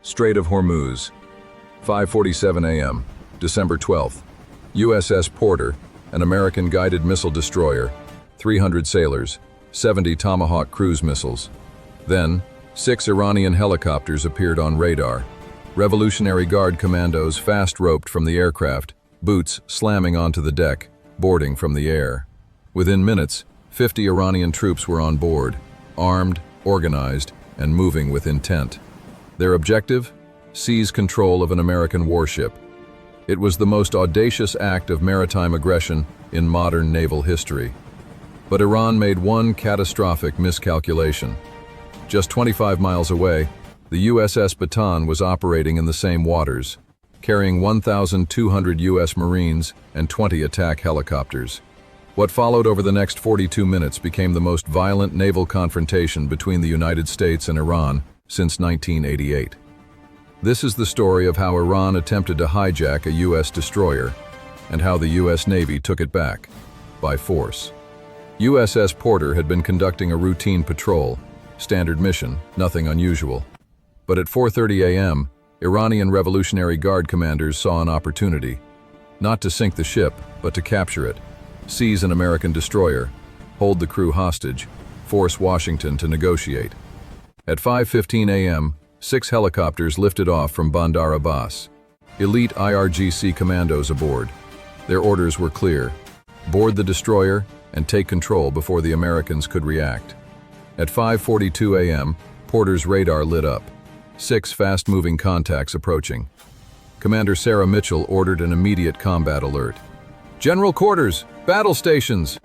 Strait of Hormuz, 5:47 a.m., December 12th. USS Porter, an American guided missile destroyer, 300 sailors, 70 Tomahawk cruise missiles. Then, 6 Iranian helicopters appeared on radar. Revolutionary Guard commandos fast-roped from the aircraft, boots slamming onto the deck, boarding from the air. Within minutes, 50 Iranian troops were on board, armed, organized, and moving with intent. Their objective? Seize control of an American warship. It was the most audacious act of maritime aggression in modern naval history. But Iran made one catastrophic miscalculation. Just 25 miles away, the USS Bataan was operating in the same waters, carrying 1,200 U.S. Marines and 20 attack helicopters. What followed over the next 42 minutes became the most violent naval confrontation between the United States and Iran since 1988. This is the story of how Iran attempted to hijack a U.S. destroyer and how the U.S. Navy took it back by force. USS Porter had been conducting a routine patrol, standard mission, nothing unusual. But at 4:30 a.m., Iranian Revolutionary Guard commanders saw an opportunity, not to sink the ship, but to capture it, seize an American destroyer, hold the crew hostage, force Washington to negotiate. At 5:15 a.m., 6 helicopters lifted off from Bandar Abbas. Elite IRGC commandos aboard. Their orders were clear: board the destroyer and take control before the Americans could react. At 5:42 a.m., Porter's radar lit up. 6 fast-moving contacts approaching. Commander Sarah Mitchell ordered an immediate combat alert. "General quarters! Battle stations!"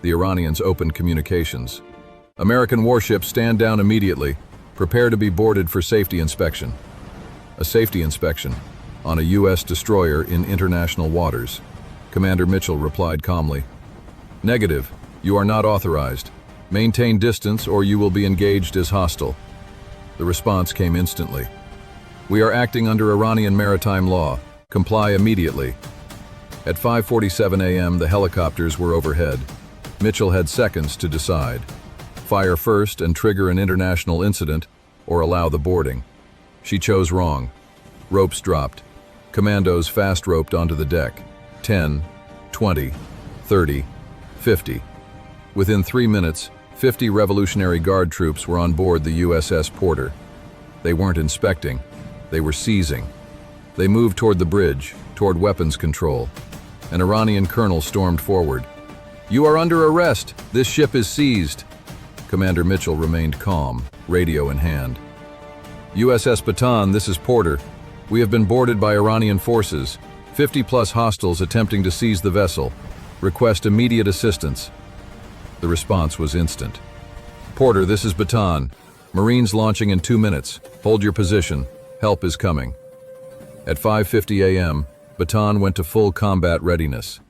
The Iranians opened communications. "American warships stand down immediately. Prepare to be boarded for safety inspection." A safety inspection on a U.S. destroyer in international waters. Commander Mitchell replied calmly, "Negative. You are not authorized. Maintain distance or you will be engaged as hostile." The response came instantly. "We are acting under Iranian maritime law. Comply immediately." At 5:47 a.m., the helicopters were overhead. Mitchell had seconds to decide: fire first and trigger an international incident, or allow the boarding. She chose wrong. Ropes dropped. Commandos fast-roped onto the deck. 10, 20, 30, 50. Within 3 minutes, 50 Revolutionary Guard troops were on board the USS Porter. They weren't inspecting, they were seizing. They moved toward the bridge, toward weapons control. An Iranian colonel stormed forward. "You are under arrest. This ship is seized." Commander Mitchell remained calm, radio in hand. "USS Bataan, this is Porter. We have been boarded by Iranian forces. 50+ hostiles attempting to seize the vessel. Request immediate assistance." The response was instant. "Porter, this is Bataan. Marines launching in 2 minutes. Hold your position. Help is coming." At 5:50 a.m., Bataan went to full combat readiness.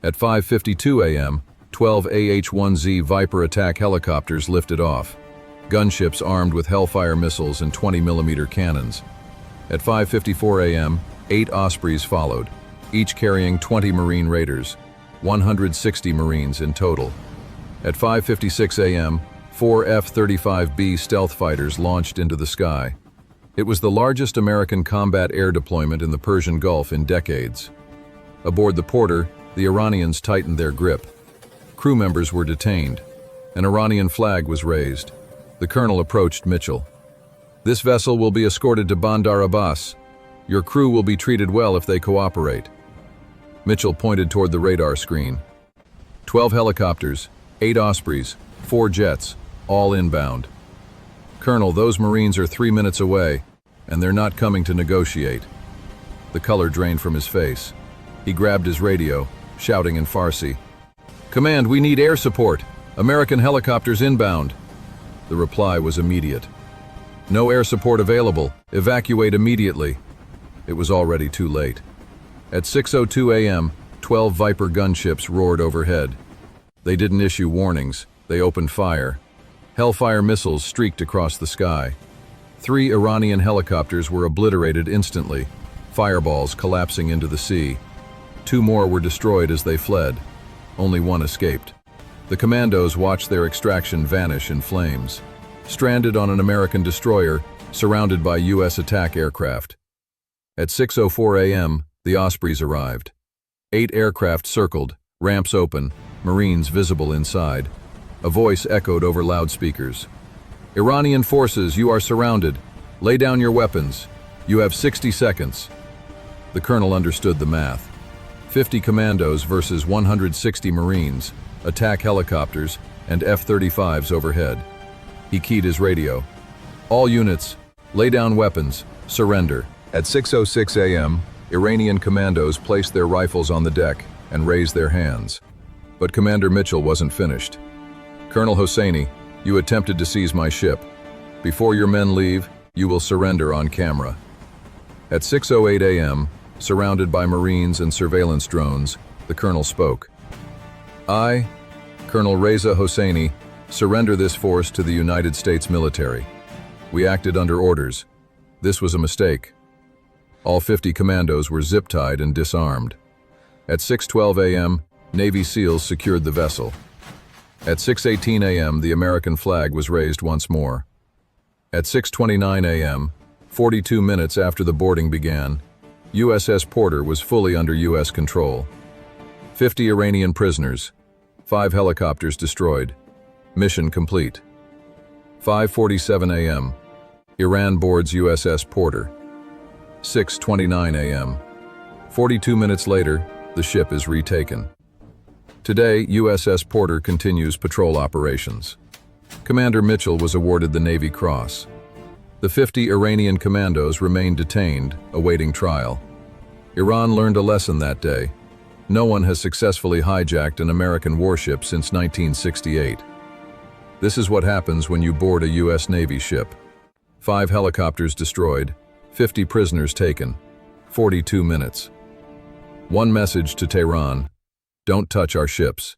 At 5:52 a.m., 12 AH-1Z Viper attack helicopters lifted off, gunships armed with Hellfire missiles and 20mm cannons. At 5:54 a.m., 8 Ospreys followed, each carrying 20 Marine Raiders, 160 Marines in total. At 5:56 a.m., 4 F-35B stealth fighters launched into the sky. It was the largest American combat air deployment in the Persian Gulf in decades. Aboard the Porter, the Iranians tightened their grip. Crew members were detained. An Iranian flag was raised. The colonel approached Mitchell. "This vessel will be escorted to Bandar Abbas. Your crew will be treated well if they cooperate." Mitchell pointed toward the radar screen. 12 helicopters, 8 Ospreys, 4 jets, all inbound. "Colonel, those Marines are 3 minutes away, and they're not coming to negotiate." The color drained from his face. He grabbed his radio, shouting in Farsi, "Command, we need air support. American helicopters inbound." The reply was immediate. "No air support available. Evacuate immediately." It was already too late. At 6:02 a.m., 12 Viper gunships roared overhead. They didn't issue warnings. They opened fire. Hellfire missiles streaked across the sky. 3 Iranian helicopters were obliterated instantly, fireballs collapsing into the sea. 2 more were destroyed as they fled. Only 1 escaped. The commandos watched their extraction vanish in flames. Stranded on an American destroyer, surrounded by U.S. attack aircraft. At 6:04 a.m., the Ospreys arrived. 8 aircraft circled, ramps open, Marines visible inside. A voice echoed over loudspeakers. "Iranian forces, you are surrounded. Lay down your weapons. You have 60 seconds." The colonel understood the math. 50 commandos versus 160 Marines, attack helicopters, and F-35s overhead. He keyed his radio. "All units, lay down weapons, surrender." At 6:06 a.m., Iranian commandos placed their rifles on the deck and raised their hands. But Commander Mitchell wasn't finished. "Colonel Hosseini, you attempted to seize my ship. Before your men leave, you will surrender on camera." At 6:08 a.m., surrounded by Marines and surveillance drones, the colonel spoke. "I, Colonel Reza Hosseini, surrender this force to the United States military. We acted under orders. This was a mistake." All 50 commandos were zip-tied and disarmed. At 6:12 a.m., Navy SEALs secured the vessel. At 6:18 a.m., the American flag was raised once more. At 6:29 a.m., 42 minutes after the boarding began, USS Porter was fully under U.S. control. 50 Iranian prisoners, 5 helicopters destroyed. Mission complete. 5:47 a.m., Iran boards USS Porter. 6:29 a.m. 42 minutes later, the ship is retaken. Today, USS Porter continues patrol operations. Commander Mitchell was awarded the Navy Cross. The 50 Iranian commandos remain detained, awaiting trial. Iran learned a lesson that day. No one has successfully hijacked an American warship since 1968. This is what happens when you board a U.S. Navy ship. 5 helicopters destroyed, 50 prisoners taken, 42 minutes. One message to Tehran: don't touch our ships.